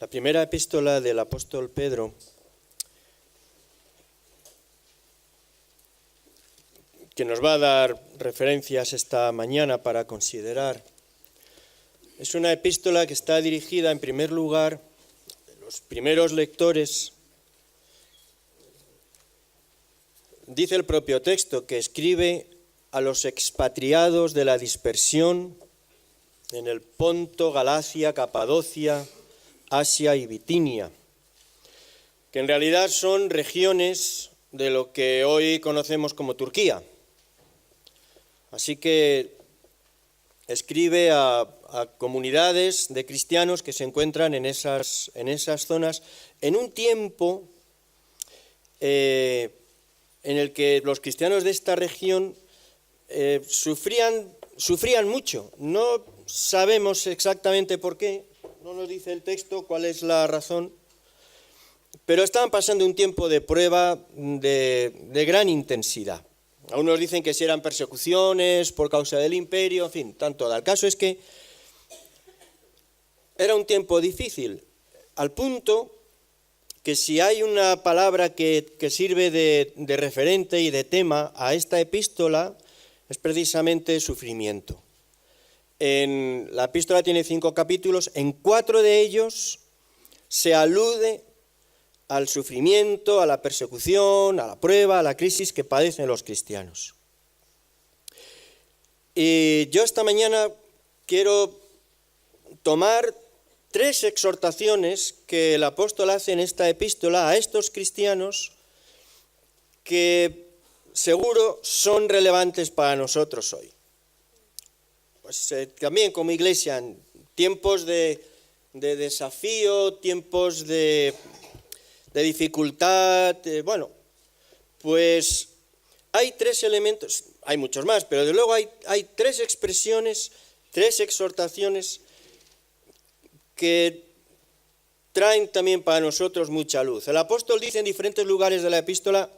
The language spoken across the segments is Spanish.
La primera epístola del apóstol Pedro, que nos va a dar referencias esta mañana para considerar, es una epístola que está dirigida en primer lugar a los primeros lectores. Dice el propio texto que escribe a los expatriados de la dispersión en el Ponto, Galacia, Capadocia, Asia y Bitinia, que en realidad son regiones de lo que hoy conocemos como Turquía. Así que escribe a comunidades de cristianos que se encuentran en esas zonas en un tiempo en el que los cristianos de esta región sufrían mucho. No sabemos exactamente por qué, no nos dice el texto cuál es la razón, pero estaban pasando un tiempo de prueba de gran intensidad. Algunos dicen que si eran persecuciones por causa del imperio, en fin, tanto da. El caso es que era un tiempo difícil, al punto que si hay una palabra que sirve de referente y de tema a esta epístola, es precisamente sufrimiento. La epístola tiene 5 capítulos, en 4 de ellos se alude al sufrimiento, a la persecución, a la prueba, a la crisis que padecen los cristianos. Y yo esta mañana quiero tomar 3 exhortaciones que el apóstol hace en esta epístola a estos cristianos que seguro son relevantes para nosotros hoy. Pues también como iglesia, en tiempos de desafío, tiempos de dificultad, pues hay 3 elementos, hay muchos más, pero de luego hay 3 expresiones, 3 exhortaciones que traen también para nosotros mucha luz. El apóstol dice en diferentes lugares de la epístola: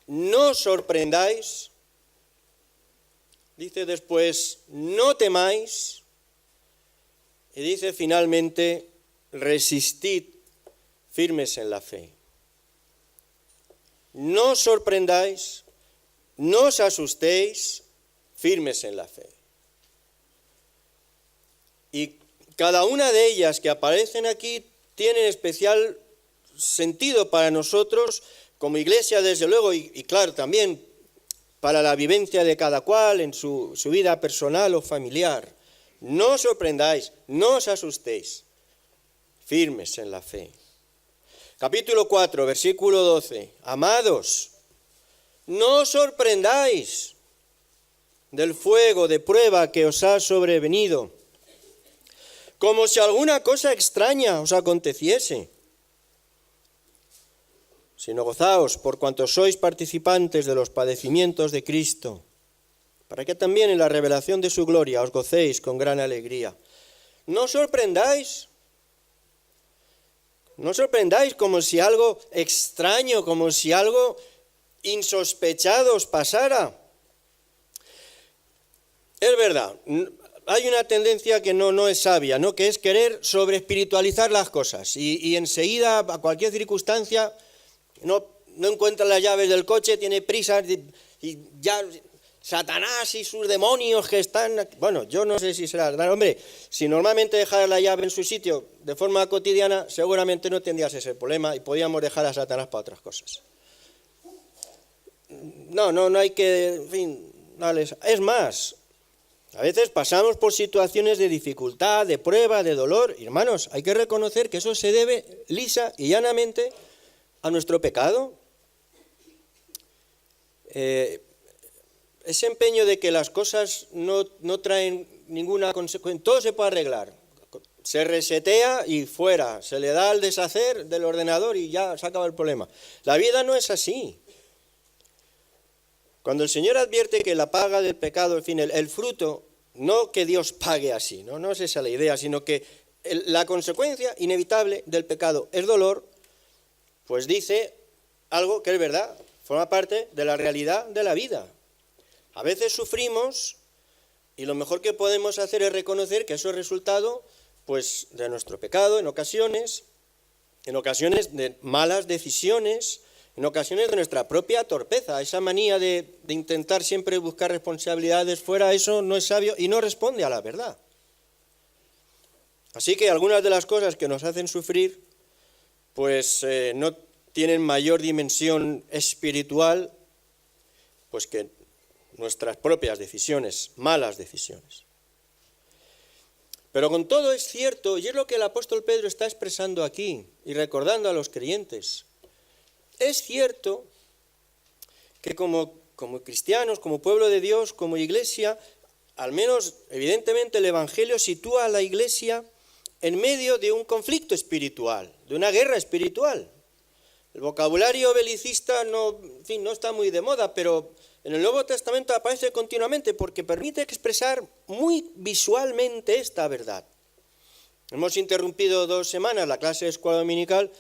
no os sorprendáis. Dice después: no temáis. Y dice finalmente: resistid firmes en la fe. No os sorprendáis, no os asustéis, firmes en la fe. Y cada una de ellas que aparecen aquí tiene especial sentido para nosotros como iglesia, desde luego, y claro, también para la vivencia de cada cual en su vida personal o familiar. No os sorprendáis, no os asustéis, firmes en la fe. Capítulo 4, versículo 12. Amados, no os sorprendáis del fuego de prueba que os ha sobrevenido, como si alguna cosa extraña os aconteciese, sino gozaos por cuanto sois participantes de los padecimientos de Cristo, para que también en la revelación de su gloria os gocéis con gran alegría. No os sorprendáis. No os sorprendáis como si algo extraño, como si algo insospechado os pasara. Es verdad, hay una tendencia que no es sabia, ¿no? Que es querer sobreespiritualizar las cosas y enseguida, a cualquier circunstancia, no encuentra las llaves del coche, tiene prisa y ya Satanás y sus demonios que están aquí. Bueno, yo no sé si será verdad. Hombre, si normalmente dejaras la llave en su sitio de forma cotidiana, seguramente no tendrías ese problema y podíamos dejar a Satanás para otras cosas. No hay que, en fin, es más, a veces pasamos por situaciones de dificultad, de prueba, de dolor. Y, hermanos, hay que reconocer que eso se debe lisa y llanamente a nuestro pecado. Ese empeño de que las cosas no traen ninguna consecuencia, todo se puede arreglar. Se resetea y fuera, se le da al deshacer del ordenador y ya se acaba el problema. La vida no es así. Cuando el Señor advierte que la paga del pecado, en fin, el fruto, no que Dios pague así, no es esa la idea, sino que la consecuencia inevitable del pecado es dolor, pues dice algo que es verdad, forma parte de la realidad de la vida. A veces sufrimos y lo mejor que podemos hacer es reconocer que eso es resultado, pues, de nuestro pecado en ocasiones, en ocasiones de malas decisiones, en ocasiones de nuestra propia torpeza, esa manía de intentar siempre buscar responsabilidades fuera, eso no es sabio y no responde a la verdad. Así que algunas de las cosas que nos hacen sufrir, pues no tienen mayor dimensión espiritual, pues que nuestras propias decisiones, malas decisiones. Pero con todo es cierto, y es lo que el apóstol Pedro está expresando aquí y recordando a los creyentes, es cierto que como cristianos, como pueblo de Dios, como iglesia, al menos evidentemente el Evangelio sitúa a la iglesia en medio de un conflicto espiritual, de una guerra espiritual. El vocabulario belicista no está muy de moda, pero en el Nuevo Testamento aparece continuamente porque permite expresar muy visualmente esta verdad. Hemos interrumpido 2 semanas la clase de escuela dominical,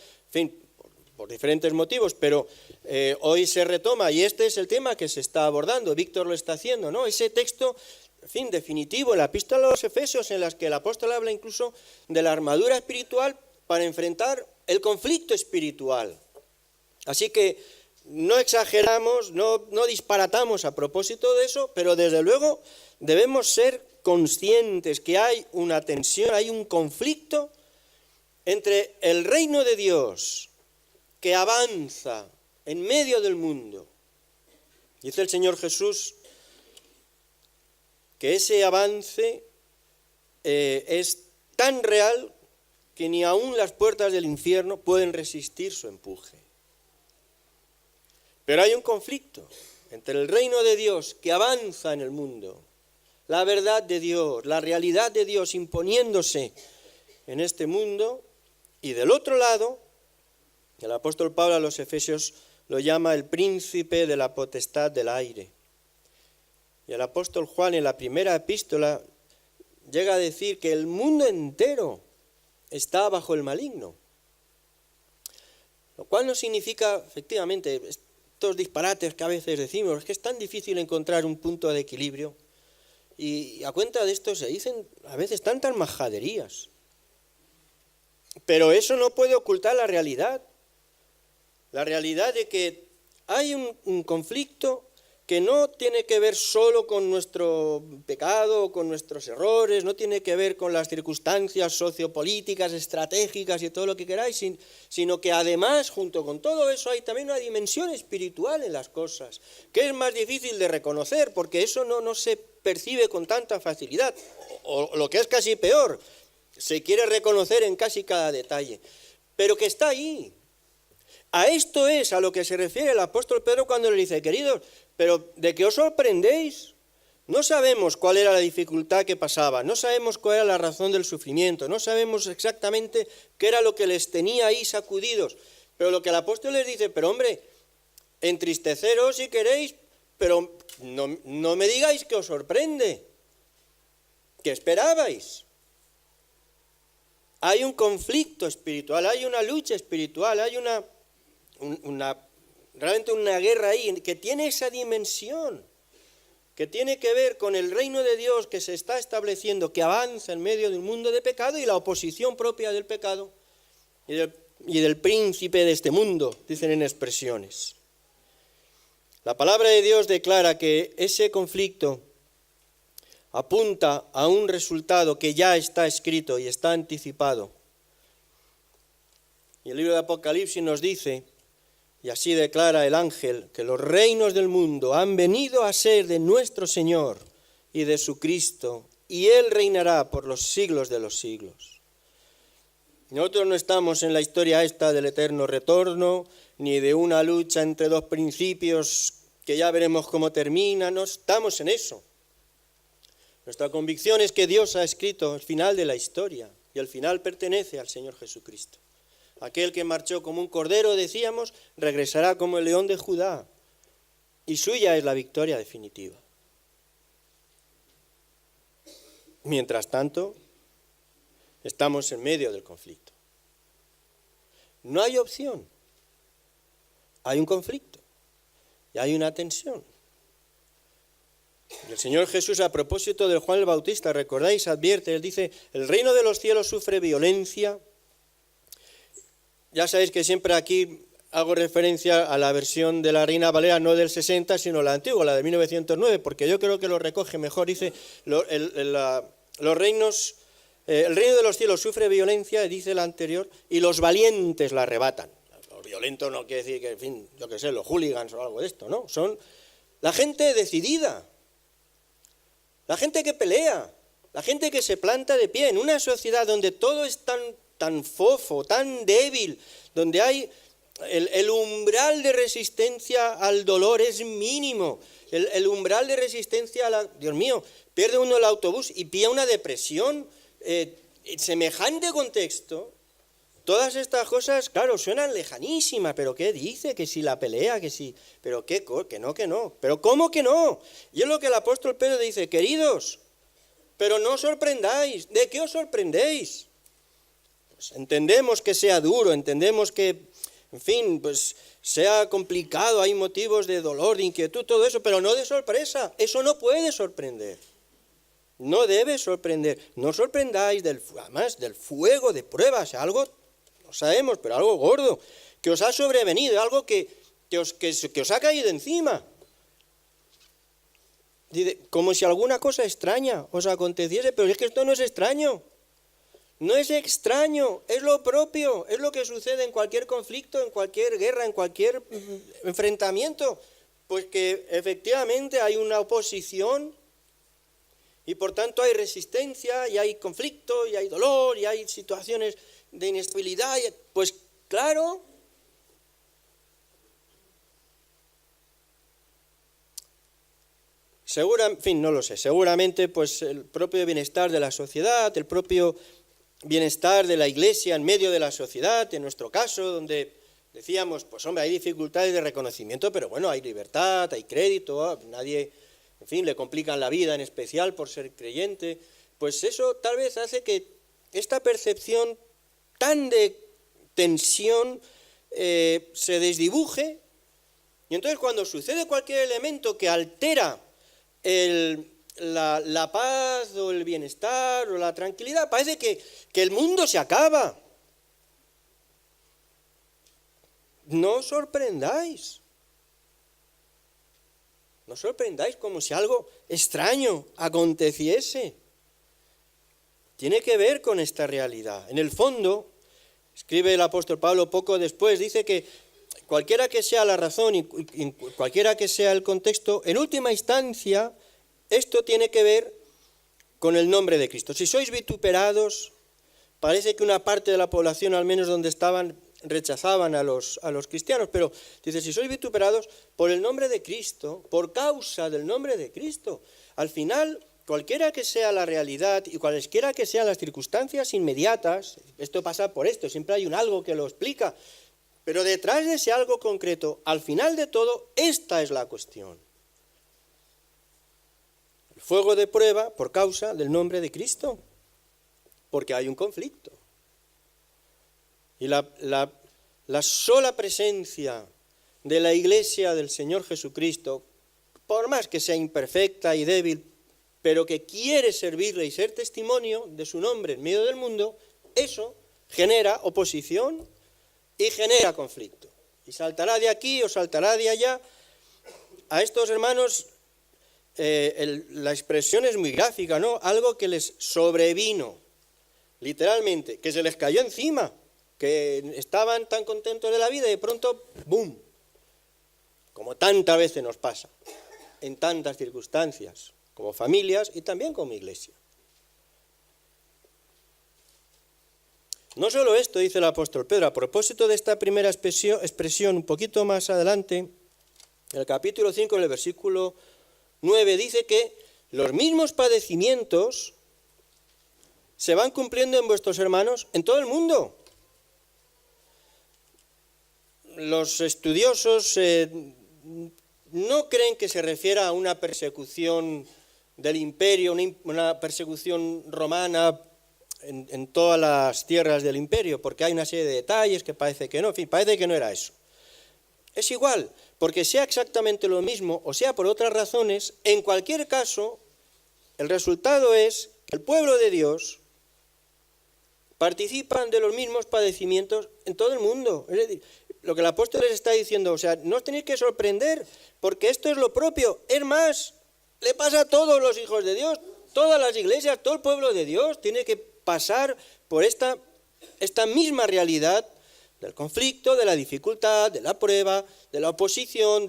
por diferentes motivos, pero hoy se retoma y este es el tema que se está abordando. Víctor lo está haciendo, ¿no? Ese texto, definitivo, en la epístola a los Efesios, en las que el apóstol habla incluso de la armadura espiritual para enfrentar el conflicto espiritual. Así que no exageramos, no disparatamos a propósito de eso, pero desde luego debemos ser conscientes que hay una tensión, hay un conflicto entre el reino de Dios que avanza en medio del mundo. Dice el Señor Jesús que ese avance es tan real que ni aun las puertas del infierno pueden resistir su empuje. Pero hay un conflicto entre el reino de Dios que avanza en el mundo, la verdad de Dios, la realidad de Dios imponiéndose en este mundo, y del otro lado, el apóstol Pablo a los Efesios lo llama el príncipe de la potestad del aire. Y el apóstol Juan en la primera epístola llega a decir que el mundo entero está bajo el maligno. Lo cual no significa, efectivamente, estos disparates que a veces decimos, es que es tan difícil encontrar un punto de equilibrio. Y a cuenta de esto se dicen a veces tantas majaderías. Pero eso no puede ocultar la realidad. La realidad de que hay un conflicto que no tiene que ver solo con nuestro pecado, con nuestros errores, no tiene que ver con las circunstancias sociopolíticas, estratégicas y todo lo que queráis, sino que además, junto con todo eso, hay también una dimensión espiritual en las cosas, que es más difícil de reconocer, porque eso no se percibe con tanta facilidad, o lo que es casi peor, se quiere reconocer en casi cada detalle, pero que está ahí. A esto es a lo que se refiere el apóstol Pedro cuando le dice, queridos, pero ¿de qué os sorprendéis? No sabemos cuál era la dificultad que pasaba, no sabemos cuál era la razón del sufrimiento, no sabemos exactamente qué era lo que les tenía ahí sacudidos, pero lo que el apóstol les dice, pero hombre, entristeceros si queréis, pero no me digáis que os sorprende. ¿Qué esperabais? Hay un conflicto espiritual, hay una lucha espiritual, hay realmente una guerra ahí que tiene esa dimensión, que tiene que ver con el reino de Dios que se está estableciendo, que avanza en medio del mundo de pecado y la oposición propia del pecado y del príncipe de este mundo, dicen en expresiones. La palabra de Dios declara que ese conflicto apunta a un resultado que ya está escrito y está anticipado. Y el libro de Apocalipsis nos dice, y así declara el ángel, que los reinos del mundo han venido a ser de nuestro Señor y de su Cristo, y Él reinará por los siglos de los siglos. Nosotros no estamos en la historia esta del eterno retorno, ni de una lucha entre dos principios que ya veremos cómo termina, no estamos en eso. Nuestra convicción es que Dios ha escrito el final de la historia, y el final pertenece al Señor Jesucristo. Aquel que marchó como un cordero, decíamos, regresará como el león de Judá, y suya es la victoria definitiva. Mientras tanto, estamos en medio del conflicto. No hay opción, hay un conflicto y hay una tensión. El Señor Jesús, a propósito de Juan el Bautista, recordáis, advierte, él dice, el reino de los cielos sufre violencia, Ya sabéis que siempre aquí hago referencia a la versión de la Reina Valera, no del 60, sino la antigua, la de 1909, porque yo creo que lo recoge mejor. Dice, los reinos, el reino de los cielos sufre violencia, dice la anterior, y los valientes la arrebatan. Los violentos no quiere decir que, en fin, yo qué sé, los hooligans o algo de esto, ¿no? Son la gente decidida, la gente que pelea, la gente que se planta de pie en una sociedad donde todo es tan fofo, tan débil, donde hay el umbral de resistencia al dolor es mínimo, el umbral de resistencia a la... Dios mío, pierde uno el autobús y pilla una depresión, semejante contexto. Todas estas cosas, claro, suenan lejanísimas, pero ¿qué dice? Que si la pelea, que si... Pero ¿qué? Que no. ¿Pero cómo que no? Y es lo que el apóstol Pedro dice, queridos, pero no os sorprendáis. ¿De qué os sorprendéis? Pues entendemos que sea duro, entendemos que, en fin, pues sea complicado, hay motivos de dolor, de inquietud, todo eso, pero no de sorpresa. Eso no puede sorprender. No debe sorprender. No os sorprendáis además del fuego de pruebas, algo... No sabemos, pero algo gordo, que os ha sobrevenido, algo que os ha caído encima. Dice, como si alguna cosa extraña os aconteciese, pero es que esto no es extraño. No es extraño, es lo propio, es lo que sucede en cualquier conflicto, en cualquier guerra, en cualquier enfrentamiento. Pues que efectivamente hay una oposición y por tanto hay resistencia y hay conflicto y hay dolor y hay situaciones de inestabilidad, pues claro. En fin, no lo sé, seguramente pues el propio bienestar de la sociedad, el propio bienestar de la Iglesia en medio de la sociedad, en nuestro caso, donde decíamos, pues hombre, hay dificultades de reconocimiento, pero bueno, hay libertad, hay crédito, nadie, en fin, le complican la vida en especial por ser creyente, pues eso tal vez hace que esta percepción tan de tensión se desdibuje, y entonces cuando sucede cualquier elemento que altera la paz o el bienestar o la tranquilidad, parece que el mundo se acaba. No os sorprendáis. No os sorprendáis como si algo extraño aconteciese. Tiene que ver con esta realidad. En el fondo, escribe el apóstol Pablo poco después, dice que cualquiera que sea la razón y cualquiera que sea el contexto, en última instancia, esto tiene que ver con el nombre de Cristo. Si sois vituperados, parece que una parte de la población, al menos donde estaban, rechazaban a los cristianos, pero dice, si sois vituperados por el nombre de Cristo, por causa del nombre de Cristo, al final... Cualquiera que sea la realidad y cualesquiera que sean las circunstancias inmediatas, esto pasa por esto, siempre hay un algo que lo explica, pero detrás de ese algo concreto, al final de todo, esta es la cuestión. El fuego de prueba por causa del nombre de Cristo, porque hay un conflicto. Y la sola presencia de la Iglesia del Señor Jesucristo, por más que sea imperfecta y débil, pero que quiere servirle y ser testimonio de su nombre en medio del mundo, eso genera oposición y genera conflicto. Y saltará de aquí o saltará de allá. A estos hermanos la expresión es muy gráfica, ¿no? Algo que les sobrevino, literalmente, que se les cayó encima, que estaban tan contentos de la vida y de pronto, ¡bum!, como tantas veces nos pasa, en tantas circunstancias, como familias y también como iglesia. No solo esto, dice el apóstol Pedro, a propósito de esta primera expresión, un poquito más adelante, en el capítulo 5, en el versículo 9, dice que los mismos padecimientos se van cumpliendo en vuestros hermanos en todo el mundo. Los estudiosos no creen que se refiera a una persecución del imperio, una persecución romana en todas las tierras del imperio, porque hay una serie de detalles que parece que no, en fin, parece que no era eso. Es igual, porque sea exactamente lo mismo o sea por otras razones, en cualquier caso, el resultado es que el pueblo de Dios participan de los mismos padecimientos en todo el mundo. Es decir, lo que el apóstol les está diciendo, o sea, no os tenéis que sorprender, porque esto es lo propio. Es más, le pasa a todos los hijos de Dios, todas las iglesias, todo el pueblo de Dios tiene que pasar por esta misma realidad del conflicto, de la dificultad, de la prueba, de la oposición.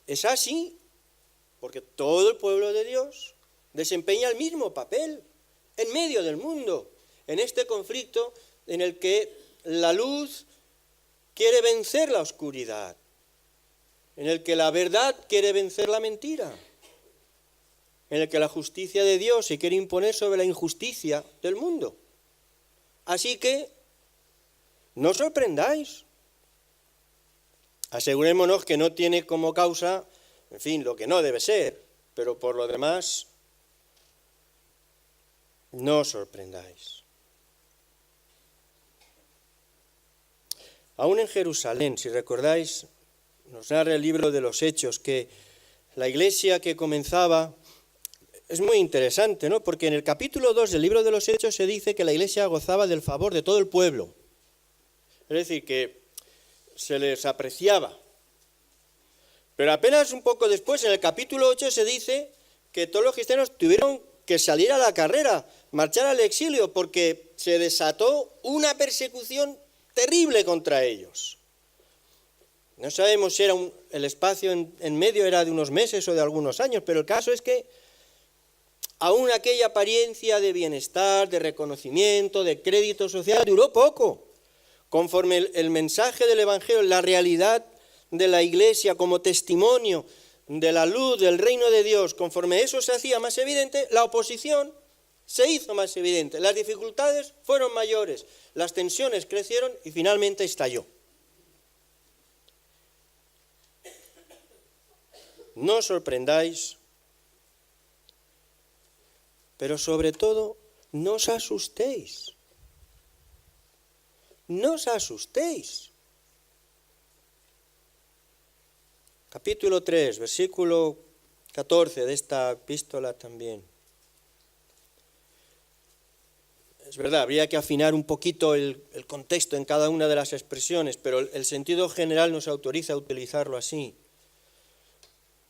Es así, porque todo el pueblo de Dios desempeña el mismo papel en medio del mundo, en este conflicto en el que la luz quiere vencer la oscuridad, en el que la verdad quiere vencer la mentira, en el que la justicia de Dios se quiere imponer sobre la injusticia del mundo. Así que no os sorprendáis. Asegurémonos que no tiene como causa, en fin, lo que no debe ser, pero por lo demás, no os sorprendáis. Aún en Jerusalén, si recordáis, nos narra el libro de los Hechos que la iglesia que comenzaba es muy interesante, ¿no? Porque en el capítulo 2 del libro de los Hechos se dice que la iglesia gozaba del favor de todo el pueblo. Es decir, que se les apreciaba. Pero apenas un poco después, en el capítulo 8, se dice que todos los cristianos tuvieron que salir a la carrera, marchar al exilio, porque se desató una persecución terrible contra ellos. No sabemos si era el espacio en medio era de unos meses o de algunos años, pero el caso es que aún aquella apariencia de bienestar, de reconocimiento, de crédito social duró poco. Conforme el mensaje del Evangelio, la realidad de la Iglesia como testimonio de la luz del reino de Dios, conforme eso se hacía más evidente, la oposición se hizo más evidente, las dificultades fueron mayores, las tensiones crecieron y finalmente estalló. No os sorprendáis, pero sobre todo no os asustéis. No os asustéis. Capítulo 3, versículo 14 de esta epístola también. Es verdad, habría que afinar un poquito el contexto en cada una de las expresiones, pero el sentido general nos autoriza a utilizarlo así.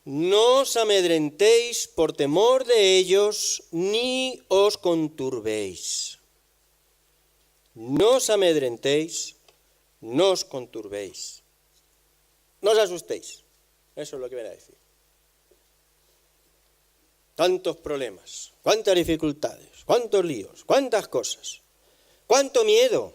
No os amedrentéis por temor de ellos, ni os conturbéis. No os amedrentéis, no os conturbéis. No os asustéis. Eso es lo que viene a decir. Tantos problemas, cuántas dificultades, cuántos líos, cuántas cosas, cuánto miedo.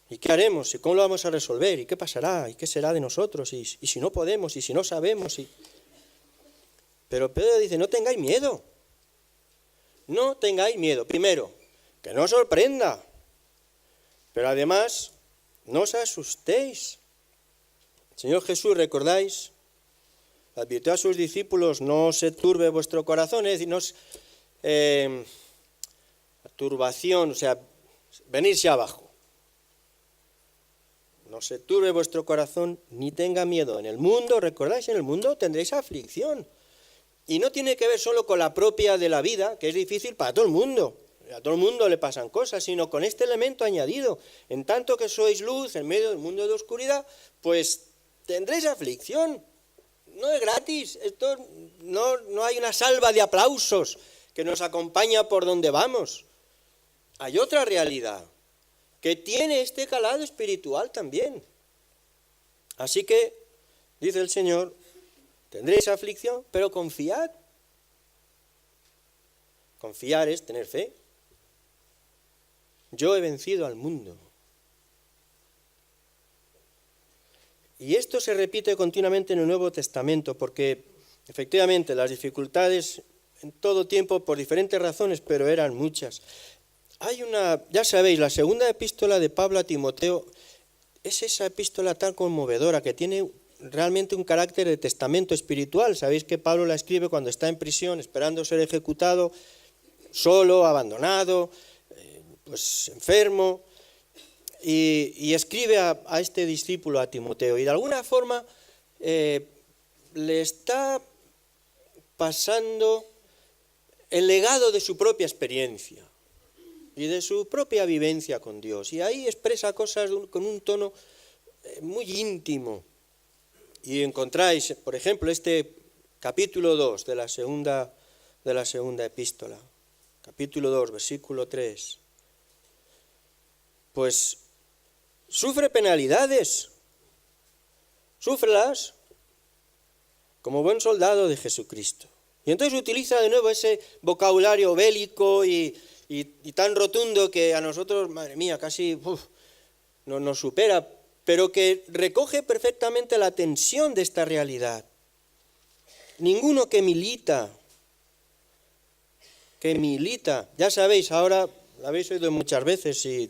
¿Y qué haremos? ¿Y cómo lo vamos a resolver? ¿Y qué pasará? ¿Y qué será de nosotros? ¿Y si no podemos? ¿Y si no sabemos? Pero Pedro dice, no tengáis miedo. No tengáis miedo. Primero, que no os sorprenda. Pero además, no os asustéis. El Señor Jesús, ¿recordáis? Advirtió a sus discípulos, no se turbe vuestro corazón, es decir, turbación, o sea, venirse abajo. No se turbe vuestro corazón, ni tenga miedo. En el mundo, ¿recordáis? En el mundo tendréis aflicción. Y no tiene que ver solo con la propia de la vida, que es difícil para todo el mundo. A todo el mundo le pasan cosas, sino con este elemento añadido. En tanto que sois luz en medio del mundo de oscuridad, pues tendréis aflicción. No es gratis, esto no hay una salva de aplausos que nos acompaña por donde vamos. Hay otra realidad que tiene este calado espiritual también. Así que, dice el Señor, tendréis aflicción, pero confiad. Confiar es tener fe. Yo he vencido al mundo. Y esto se repite continuamente en el Nuevo Testamento, porque efectivamente las dificultades en todo tiempo, por diferentes razones, pero eran muchas. Ya sabéis, la segunda epístola de Pablo a Timoteo es esa epístola tan conmovedora que tiene realmente un carácter de testamento espiritual. Sabéis que Pablo la escribe cuando está en prisión, esperando ser ejecutado, solo, abandonado, pues enfermo. Y escribe a este discípulo, a Timoteo, y de alguna forma le está pasando el legado de su propia experiencia. y de su propia vivencia con Dios. Y ahí expresa cosas con un tono muy íntimo. Y encontráis, por ejemplo, este capítulo 2 de la segunda epístola, capítulo 2, versículo 3. Pues sufre penalidades, súfrelas como buen soldado de Jesucristo. Y entonces utiliza de nuevo ese vocabulario bélico y tan rotundo que a nosotros, madre mía, casi nos supera, pero que recoge perfectamente la tensión de esta realidad. Ninguno que milita, ya sabéis, ahora lo habéis oído muchas veces y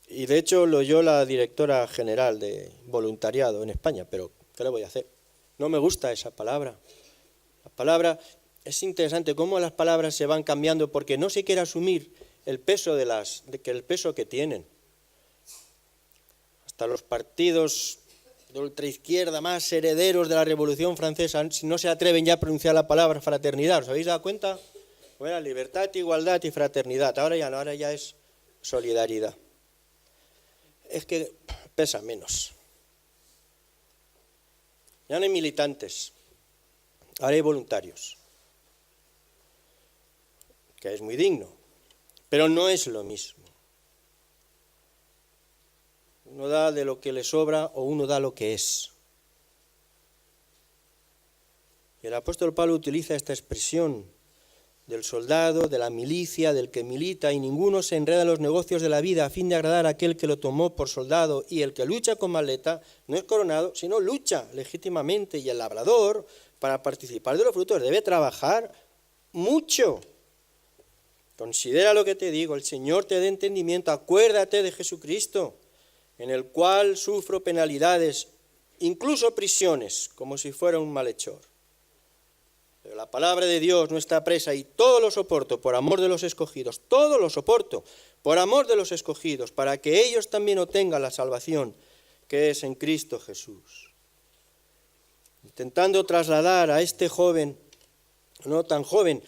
de hecho lo oyó la directora general de voluntariado en España, pero ¿qué le voy a hacer? No me gusta esa palabra. La palabra, es interesante cómo las palabras se van cambiando porque no se quiere asumir el peso el peso que tienen. Hasta los partidos de ultraizquierda más herederos de la Revolución Francesa no se atreven ya a pronunciar la palabra fraternidad. ¿Os habéis dado cuenta? Bueno, libertad, igualdad y fraternidad. Ahora ya no, ahora ya es solidaridad. Es que pesa menos. Ya no hay militantes, ahora hay voluntarios, que es muy digno, pero no es lo mismo. Uno da de lo que le sobra o uno da lo que es. Y el apóstol Pablo utiliza esta expresión del soldado, de la milicia, del que milita, y ninguno se enreda en los negocios de la vida a fin de agradar a aquel que lo tomó por soldado, y el que lucha con maleta no es coronado, sino lucha legítimamente, y el labrador, para participar de los frutos, debe trabajar mucho. Considera lo que te digo, el Señor te dé entendimiento, acuérdate de Jesucristo, en el cual sufro penalidades, incluso prisiones, como si fuera un malhechor. Pero la palabra de Dios no está presa y todo lo soporto por amor de los escogidos, todo lo soporto por amor de los escogidos, para que ellos también obtengan la salvación que es en Cristo Jesús. Intentando trasladar a este joven, no tan joven,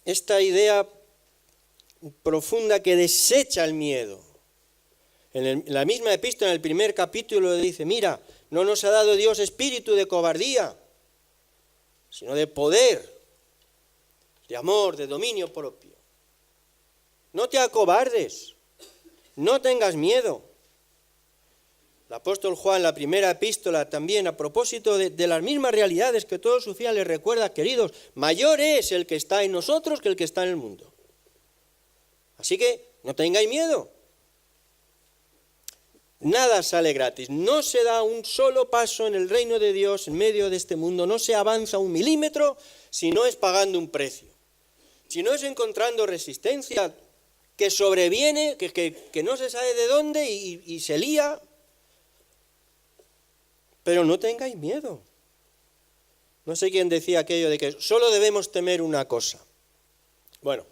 esta idea profunda que desecha el miedo. En la misma epístola, en el primer capítulo, dice, mira, no nos ha dado Dios espíritu de cobardía, sino de poder, de amor, de dominio propio. No te acobardes, no tengas miedo. El apóstol Juan, la primera epístola también, a propósito de las mismas realidades que todo su fiel les recuerda, queridos, mayor es el que está en nosotros que el que está en el mundo. Así que no tengáis miedo. Nada sale gratis, no se da un solo paso en el reino de Dios en medio de este mundo, no se avanza un milímetro si no es pagando un precio, si no es encontrando resistencia que sobreviene, que no se sabe de dónde y se lía. Pero no tengáis miedo. No sé quién decía aquello de que solo debemos temer una cosa. Bueno,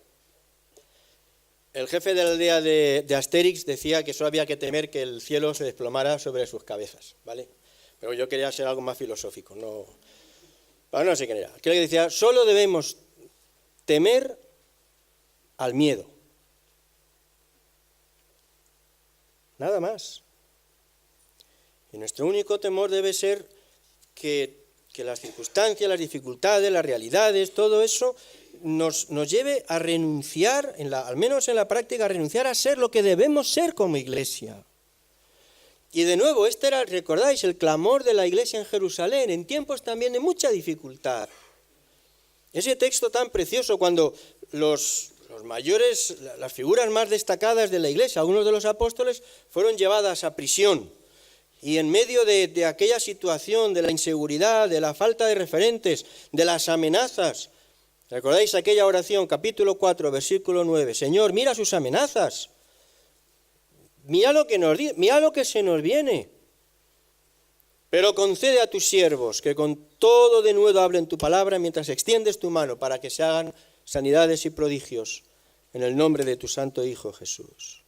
el jefe de la aldea de Astérix decía que solo había que temer que el cielo se desplomara sobre sus cabezas, ¿vale? Pero yo quería ser algo más filosófico, no sé quién era. Creo que decía, solo debemos temer al miedo. Nada más. Y nuestro único temor debe ser que las circunstancias, las dificultades, las realidades, todo eso nos lleve a renunciar, al menos en la práctica, a renunciar a ser lo que debemos ser como iglesia. Y de nuevo, este era, recordáis, el clamor de la iglesia en Jerusalén, en tiempos también de mucha dificultad. Ese texto tan precioso, cuando los mayores, las figuras más destacadas de la iglesia, algunos de los apóstoles, fueron llevadas a prisión. Y en medio de aquella situación, de la inseguridad, de la falta de referentes, de las amenazas, ¿recordáis aquella oración, capítulo 4, versículo 9? Señor, mira sus amenazas, mira lo que se nos viene, pero concede a tus siervos que con todo denuedo hablen tu palabra mientras extiendes tu mano para que se hagan sanidades y prodigios en el nombre de tu santo Hijo Jesús.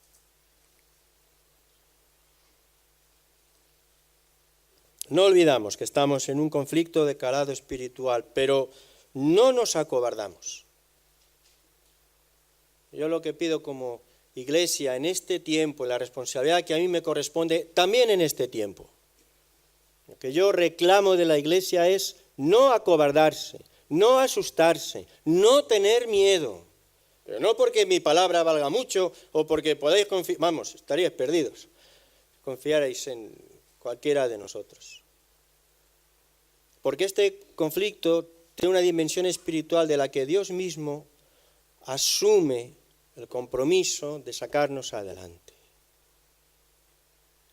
No olvidamos que estamos en un conflicto de calado espiritual, pero no nos acobardamos. Yo lo que pido como iglesia en este tiempo, la responsabilidad que a mí me corresponde también en este tiempo, lo que yo reclamo de la iglesia es no acobardarse, no asustarse, no tener miedo. Pero no porque mi palabra valga mucho o porque podáis confiar, vamos, estaríais perdidos, confiarais en cualquiera de nosotros. Porque este conflicto tiene una dimensión espiritual de la que Dios mismo asume el compromiso de sacarnos adelante.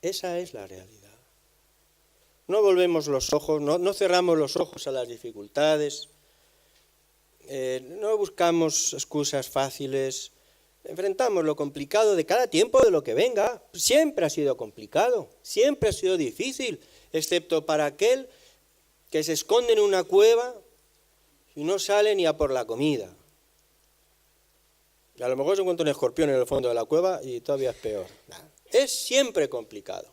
Esa es la realidad. No volvemos los ojos, no cerramos los ojos a las dificultades, no buscamos excusas fáciles, enfrentamos lo complicado de cada tiempo de lo que venga. Siempre ha sido complicado, siempre ha sido difícil, excepto para aquel que se esconde en una cueva y no sale ni a por la comida. Y a lo mejor se encuentra un escorpión en el fondo de la cueva y todavía es peor. Es siempre complicado,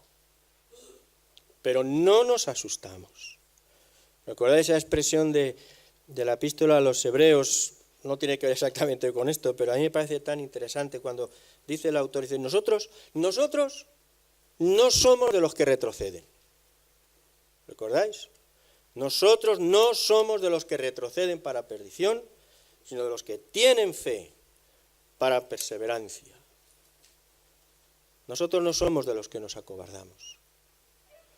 pero no nos asustamos. ¿Recordáis esa expresión de la epístola a los Hebreos? No tiene que ver exactamente con esto, pero a mí me parece tan interesante cuando dice el autor, dice, nosotros no somos de los que retroceden. ¿Recordáis? Nosotros no somos de los que retroceden para perdición, sino de los que tienen fe para perseverancia. Nosotros no somos de los que nos acobardamos.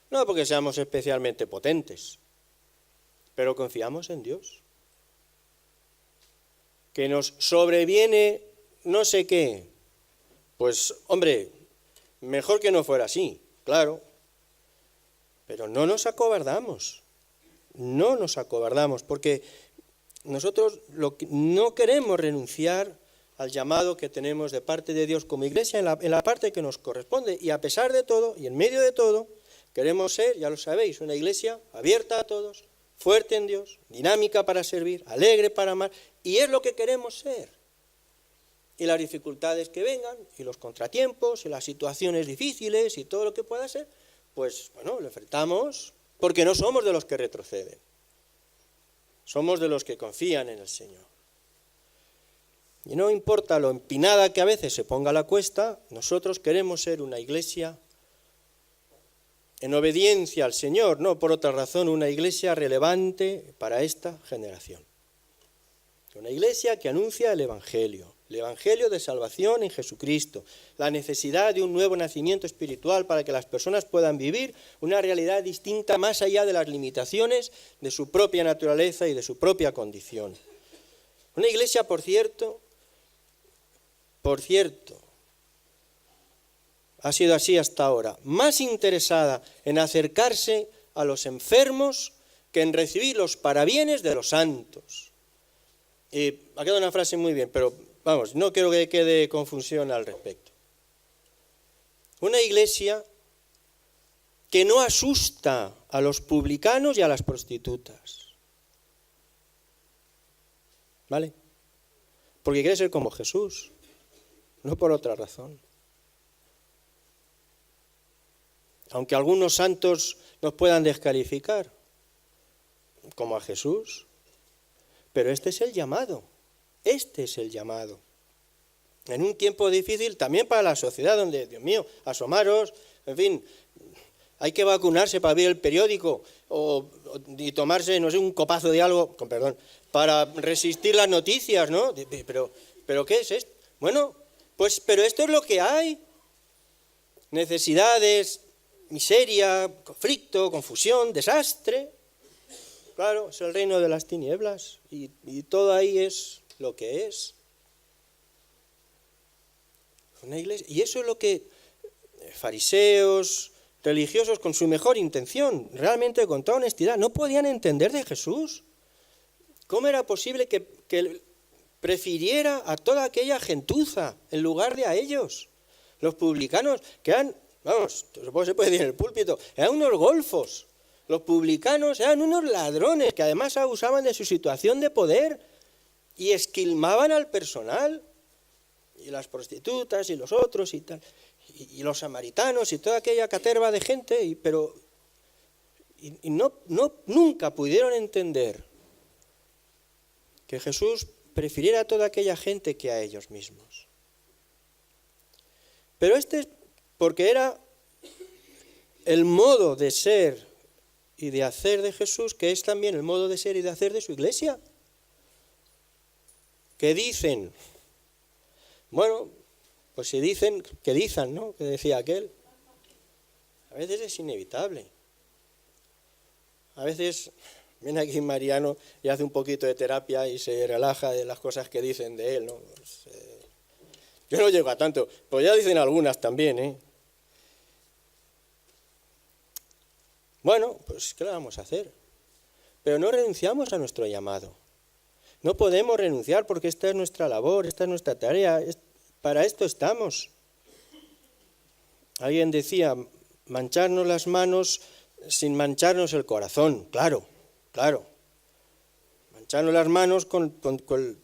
No porque seamos especialmente potentes, pero confiamos en Dios. Que nos sobreviene no sé qué, pues hombre, mejor que no fuera así, claro, pero no nos acobardamos, porque nosotros no queremos renunciar al llamado que tenemos de parte de Dios como iglesia en la parte que nos corresponde, y a pesar de todo, y en medio de todo, queremos ser, ya lo sabéis, una iglesia abierta a todos, fuerte en Dios, dinámica para servir, alegre para amar, y es lo que queremos ser. Y las dificultades que vengan, y los contratiempos, y las situaciones difíciles, y todo lo que pueda ser, pues bueno, lo enfrentamos, porque no somos de los que retroceden. Somos de los que confían en el Señor. Y no importa lo empinada que a veces se ponga la cuesta, nosotros queremos ser una iglesia en obediencia al Señor, no por otra razón, una iglesia relevante para esta generación. Una iglesia que anuncia el Evangelio de salvación en Jesucristo, la necesidad de un nuevo nacimiento espiritual para que las personas puedan vivir una realidad distinta más allá de las limitaciones de su propia naturaleza y de su propia condición. Una iglesia, por cierto, ha sido así hasta ahora, más interesada en acercarse a los enfermos que en recibir los parabienes de los santos. Y ha quedado una frase muy bien, pero vamos, no quiero que quede confusión al respecto. Una iglesia que no asusta a los publicanos y a las prostitutas. ¿Vale? Porque quiere ser como Jesús, no por otra razón. Aunque algunos santos nos puedan descalificar, como a Jesús, pero este es el llamado, En un tiempo difícil también para la sociedad, donde, Dios mío, asomaros, en fin, hay que vacunarse para ver el periódico y tomarse, no sé, un copazo de algo, con perdón, para resistir las noticias, ¿no? Pero ¿qué es esto? Bueno, pues, pero esto es lo que hay. Necesidades, miseria, conflicto, confusión, desastre. Claro, es el reino de las tinieblas y todo ahí es lo que es. Una iglesia, y eso es lo que fariseos, religiosos con su mejor intención, realmente con toda honestidad, no podían entender de Jesús. ¿Cómo era posible que prefiriera a toda aquella gentuza en lugar de a ellos? Los publicanos, que eran, vamos, se puede decir en el púlpito, eran unos golfos. Los publicanos eran unos ladrones que además abusaban de su situación de poder y esquilmaban al personal. Y las prostitutas y los otros y tal, y los samaritanos y toda aquella caterva de gente, pero nunca pudieron entender que Jesús prefiriera a toda aquella gente que a ellos mismos. Pero este es porque era el modo de ser y de hacer de Jesús, que es también el modo de ser y de hacer de su iglesia. Que dicen, bueno, pues si dicen, que dicen, ¿no? Que decía aquel. A veces es inevitable. A veces viene aquí Mariano y hace un poquito de terapia y se relaja de las cosas que dicen de él, ¿no? Pues, yo no llego a tanto, pues ya dicen algunas también, ¿eh? Bueno, pues ¿qué le vamos a hacer? Pero no renunciamos a nuestro llamado. No podemos renunciar porque esta es nuestra labor, esta es nuestra tarea, para esto estamos. Alguien decía, mancharnos las manos sin mancharnos el corazón. Claro, claro. Mancharnos las manos con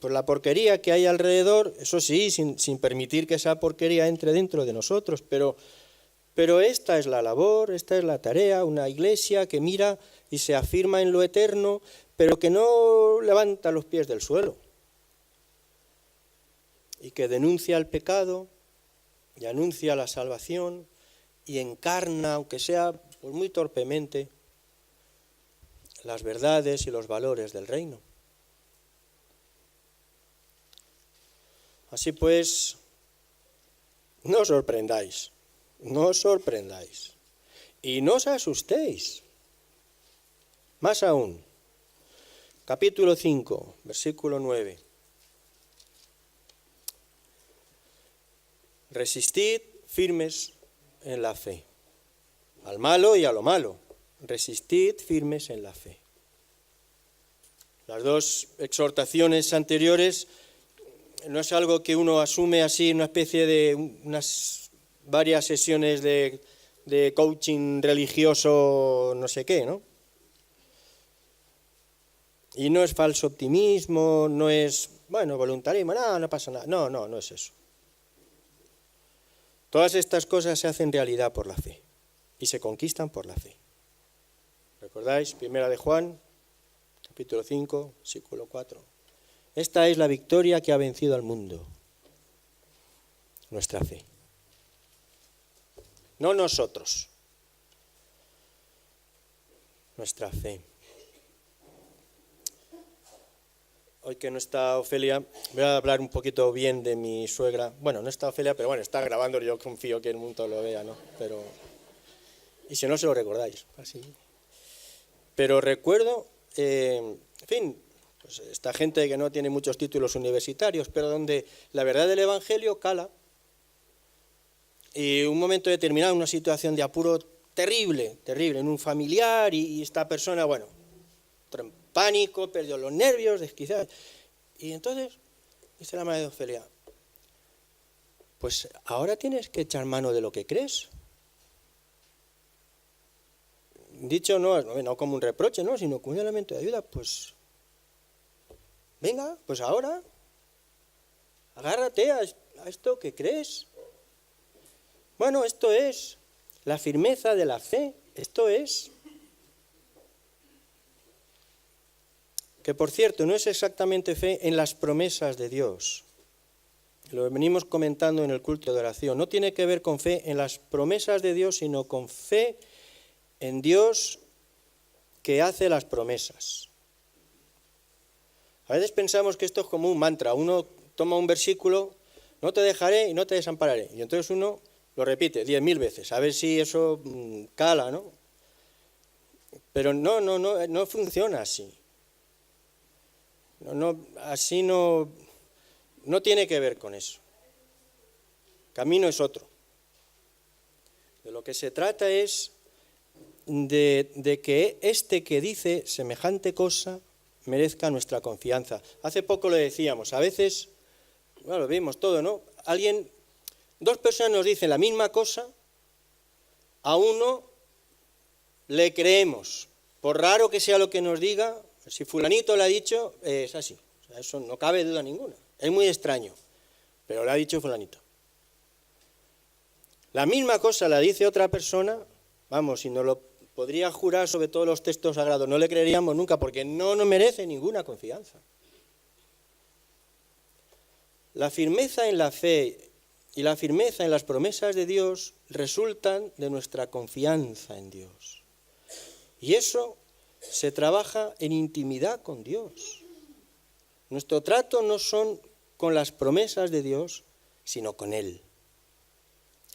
la porquería que hay alrededor, eso sí, sin permitir que esa porquería entre dentro de nosotros, pero esta es la labor, esta es la tarea, una iglesia que mira y se afirma en lo eterno, pero que no levanta los pies del suelo y que denuncia el pecado y anuncia la salvación y encarna, aunque sea pues muy torpemente, las verdades y los valores del reino. Así pues, no os sorprendáis. No os sorprendáis y no os asustéis. Más aún, capítulo 5, versículo 9. Resistid firmes en la fe. Al malo y a lo malo. Resistid firmes en la fe. Las dos exhortaciones anteriores no es algo que uno asume así, una especie de varias sesiones de coaching religioso, no sé qué, ¿no? Y no es falso optimismo, no es, bueno, voluntarismo, no pasa nada. No es eso. Todas estas cosas se hacen realidad por la fe y se conquistan por la fe. ¿Recordáis? Primera de Juan, capítulo 5, versículo 4. Esta es la victoria que ha vencido al mundo, nuestra fe. No nosotros, nuestra fe. Hoy que no está Ofelia, voy a hablar un poquito bien de mi suegra. Bueno, no está Ofelia, pero bueno, está grabando, yo confío que el mundo lo vea, ¿no? Pero, y si no, se lo recordáis, así. Pero recuerdo, en fin, pues esta gente que no tiene muchos títulos universitarios, pero donde la verdad del Evangelio cala. Y un momento determinado, una situación de apuro terrible, en un familiar y esta persona, bueno, entró en pánico, perdió los nervios, desquiciada. Y entonces, dice la madre de Ofelia, pues ahora tienes que echar mano de lo que crees. Dicho no como un reproche, ¿no? Sino como un elemento de ayuda, pues venga, pues ahora, agárrate a esto que crees. Bueno, esto es la firmeza de la fe, esto es. Que por cierto, no es exactamente fe en las promesas de Dios. Lo venimos comentando en el culto de oración. No tiene que ver con fe en las promesas de Dios, sino con fe en Dios que hace las promesas. A veces pensamos que esto es como un mantra. Uno toma un versículo, no te dejaré y no te desampararé. Y entonces uno lo repite 10.000 veces, a ver si eso cala, ¿no? Pero no funciona así. Así no tiene que ver con eso. El camino es otro. De lo que se trata es de que este que dice semejante cosa merezca nuestra confianza. Hace poco lo decíamos, a veces, bueno, lo vimos todo, ¿no? Dos personas nos dicen la misma cosa, a uno le creemos, por raro que sea lo que nos diga, si fulanito lo ha dicho, es así, o sea, eso no cabe duda ninguna, es muy extraño, pero lo ha dicho fulanito. La misma cosa la dice otra persona, vamos, si nos lo podría jurar sobre todos los textos sagrados, no le creeríamos nunca, porque no nos merece ninguna confianza. La firmeza en la fe y la firmeza en las promesas de Dios resultan de nuestra confianza en Dios. Y eso se trabaja en intimidad con Dios. Nuestro trato no son con las promesas de Dios, sino con Él.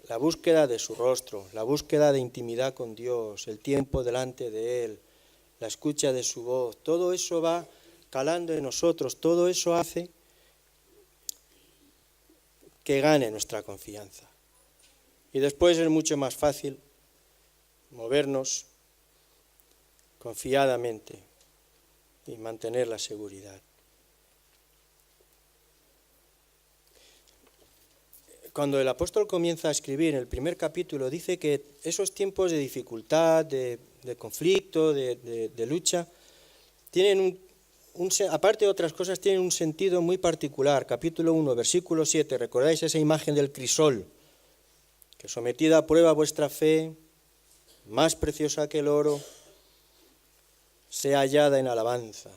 La búsqueda de su rostro, la búsqueda de intimidad con Dios, el tiempo delante de Él, la escucha de su voz, todo eso va calando en nosotros, todo eso hace que gane nuestra confianza. Y después es mucho más fácil movernos confiadamente y mantener la seguridad. Cuando el apóstol comienza a escribir en el primer capítulo, dice que esos tiempos de dificultad, de conflicto, de lucha, tienen aparte de otras cosas, tienen un sentido muy particular. Capítulo 1, versículo 7, ¿recordáis esa imagen del crisol? Que sometida a prueba vuestra fe, más preciosa que el oro, sea hallada en alabanza.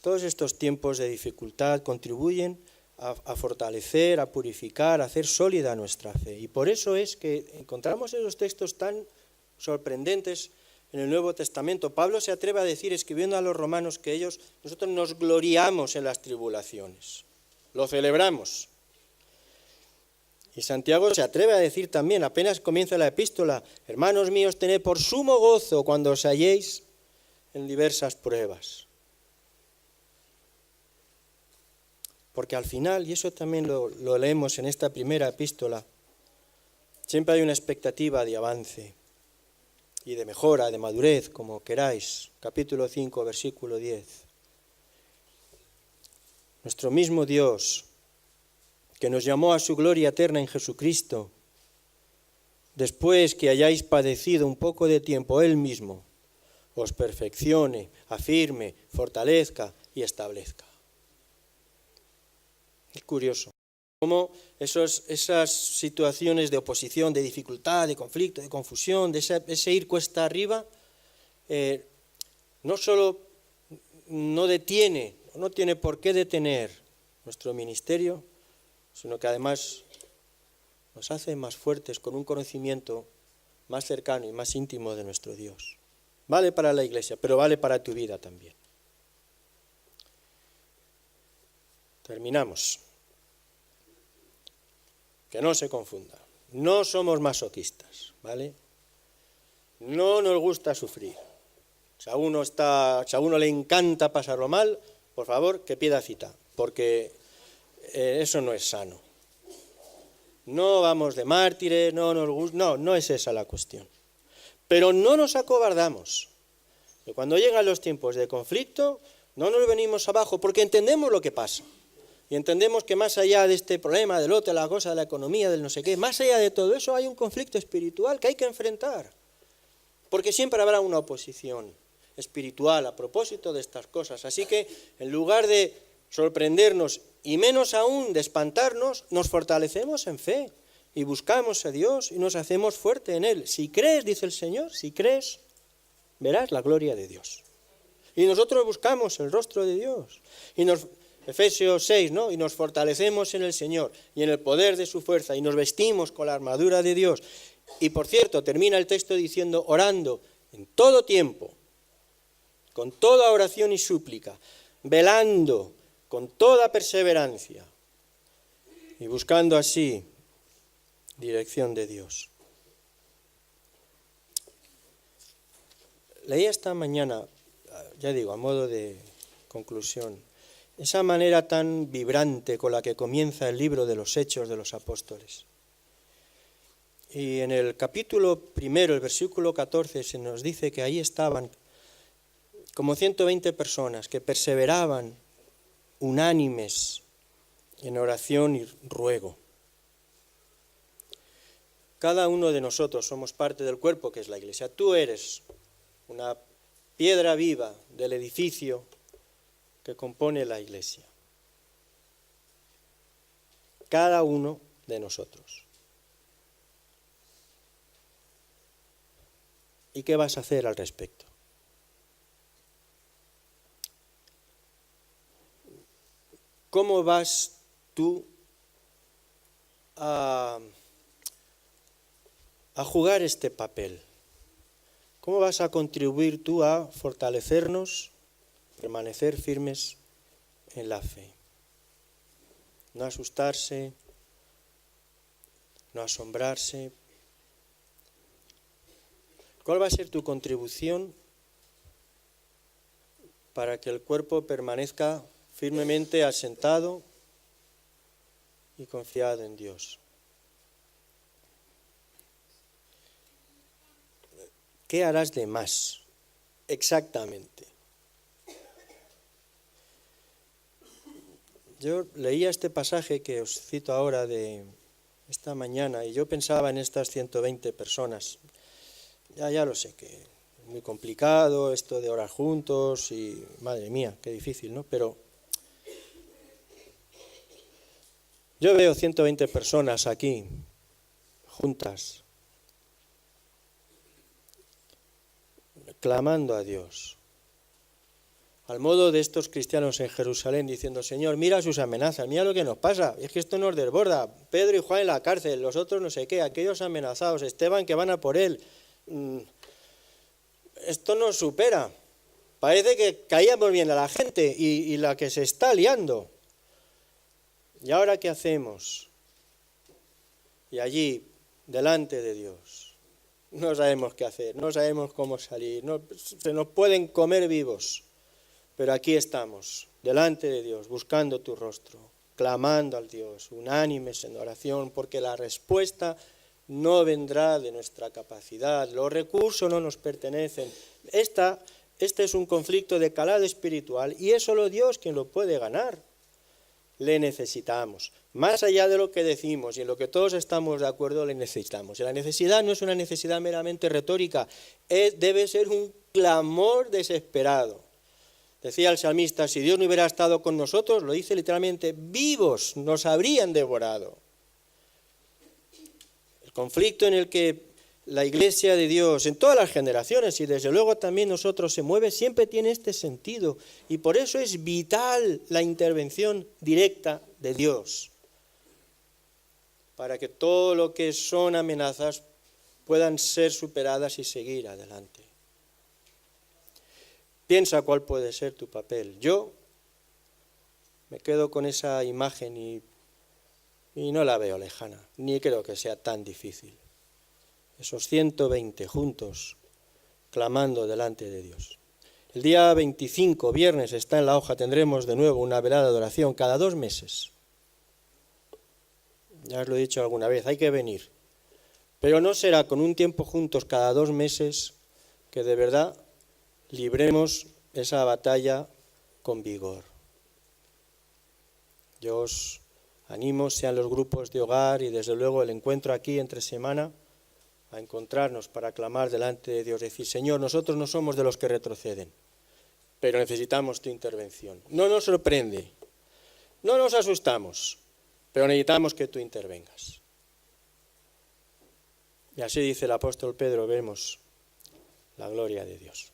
Todos estos tiempos de dificultad contribuyen a fortalecer, a purificar, a hacer sólida nuestra fe. Y por eso es que encontramos esos textos tan sorprendentes en el Nuevo Testamento. Pablo se atreve a decir, escribiendo a los romanos, que nosotros nos gloriamos en las tribulaciones, lo celebramos. Y Santiago se atreve a decir también, apenas comienza la epístola, hermanos míos, tened por sumo gozo cuando os halléis en diversas pruebas. Porque al final, y eso también lo leemos en esta primera epístola, siempre hay una expectativa de avance y de mejora, de madurez, como queráis. Capítulo 5, versículo 10. Nuestro mismo Dios, que nos llamó a su gloria eterna en Jesucristo, después que hayáis padecido un poco de tiempo, Él mismo os perfeccione, afirme, fortalezca y establezca. Es curioso cómo esas situaciones de oposición, de dificultad, de conflicto, de confusión, de ese ir cuesta arriba, no solo no detiene, no tiene por qué detener nuestro ministerio, sino que además nos hace más fuertes con un conocimiento más cercano y más íntimo de nuestro Dios. Vale para la Iglesia, pero vale para tu vida también. Terminamos. Que no se confunda. No somos masoquistas, ¿vale? No nos gusta sufrir. Si a uno le encanta pasarlo mal, por favor, que pida cita, porque eso no es sano. No vamos de mártires, no es esa la cuestión. Pero no nos acobardamos. Y cuando llegan los tiempos de conflicto, no nos venimos abajo, porque entendemos lo que pasa. Y entendemos que más allá de este problema, del otro, la cosa, de la economía, del no sé qué, más allá de todo eso hay un conflicto espiritual que hay que enfrentar. Porque siempre habrá una oposición espiritual a propósito de estas cosas. Así que en lugar de sorprendernos y menos aún de espantarnos, nos fortalecemos en fe y buscamos a Dios y nos hacemos fuerte en Él. Si crees, dice el Señor, si crees, verás la gloria de Dios. Y nosotros buscamos el rostro de Dios. Efesios 6, ¿no? Y nos fortalecemos en el Señor y en el poder de su fuerza y nos vestimos con la armadura de Dios. Y por cierto, termina el texto diciendo, orando en todo tiempo, con toda oración y súplica, velando con toda perseverancia y buscando así dirección de Dios. Leí esta mañana, ya digo, a modo de conclusión, esa manera tan vibrante con la que comienza el libro de los Hechos de los Apóstoles. Y en el capítulo primero, el versículo 14, se nos dice que ahí estaban como 120 personas que perseveraban unánimes en oración y ruego. Cada uno de nosotros somos parte del cuerpo que es la Iglesia. Tú eres una piedra viva del edificio que compone la Iglesia. Cada uno de nosotros. ¿Y qué vas a hacer al respecto? ¿cómo vas tú a jugar este papel? ¿Cómo vas a contribuir tú a fortalecernos, permanecer firmes en la fe? No asustarse, no asombrarse. ¿Cuál va a ser tu contribución para que el cuerpo permanezca firmemente asentado y confiado en Dios? ¿Qué harás de más exactamente? Yo leía este pasaje que os cito ahora de esta mañana y yo pensaba en estas 120 personas. Ya lo sé, que es muy complicado esto de orar juntos y madre mía, qué difícil, ¿no? Pero yo veo 120 personas aquí, juntas, clamando a Dios, al modo de estos cristianos en Jerusalén, diciendo: Señor, mira sus amenazas, mira lo que nos pasa, es que esto nos desborda. Pedro y Juan en la cárcel, los otros no sé qué, aquellos amenazados, Esteban que van a por él. Esto nos supera. Parece que caíamos bien a la gente y la que se está liando. ¿Y ahora qué hacemos? Y allí, delante de Dios, no sabemos qué hacer, no sabemos cómo salir, se nos pueden comer vivos. Pero aquí estamos, delante de Dios, buscando tu rostro, clamando al Dios, unánimes en oración, porque la respuesta no vendrá de nuestra capacidad, los recursos no nos pertenecen. Este es un conflicto de calado espiritual y es solo Dios quien lo puede ganar. Le necesitamos. Más allá de lo que decimos y en lo que todos estamos de acuerdo, le necesitamos. Y la necesidad no es una necesidad meramente retórica, debe ser un clamor desesperado. Decía el salmista: si Dios no hubiera estado con nosotros, lo dice literalmente, vivos nos habrían devorado. El conflicto en el que la Iglesia de Dios, en todas las generaciones y desde luego también nosotros, se mueve, siempre tiene este sentido. Y por eso es vital la intervención directa de Dios, para que todo lo que son amenazas puedan ser superadas y seguir adelante. Piensa cuál puede ser tu papel. Yo me quedo con esa imagen y no la veo lejana, ni creo que sea tan difícil. Esos 120 juntos, clamando delante de Dios. El día 25, viernes, está en la hoja, tendremos de nuevo una velada de oración cada 2 meses. Ya os lo he dicho alguna vez, hay que venir. Pero no será con un tiempo juntos cada 2 meses que de verdad libremos esa batalla con vigor. Yo os animo, sean los grupos de hogar y desde luego el encuentro aquí entre semana, a encontrarnos para clamar delante de Dios, decir: Señor, nosotros no somos de los que retroceden, pero necesitamos tu intervención. No nos sorprende, no nos asustamos, pero necesitamos que tú intervengas. Y así dice el apóstol Pedro, vemos la gloria de Dios.